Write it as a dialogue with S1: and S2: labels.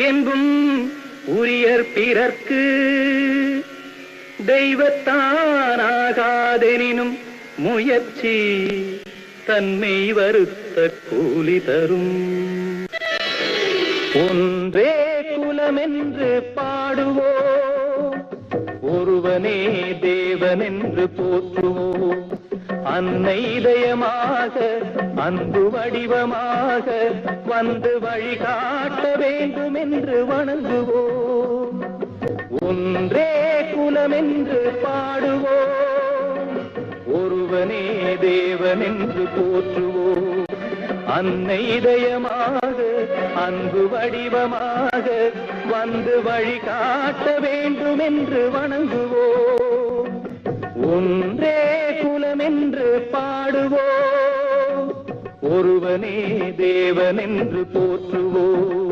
S1: என்பும் உரியர் பிறர்க்கு தெய்வத்தானாகாதெனினும் முயற்சி தன்மை வருத்த கூலி தரும். ஒன்றே குலமென்று பாடுவோம், ஒருவனே தேவனென்று போற்றுவோம். அன்னை இதயமாக அன்பு வடிவமாக வந்து வழிகாட்ட வேண்டும் என்று வணங்குவோம். ஒன்றே குலமென்று பாடுவோம், ஒருவனே தேவனென்று போற்றுவோம். அன்னை இதயமாக அன்பு வடிவமாக வந்து வழிகாட்ட வேண்டும் என்று வணங்குவோம். ஒன்றே குலமென்று பாடுவோம், ஒருவனே தேவனென்று போற்றுவோம்.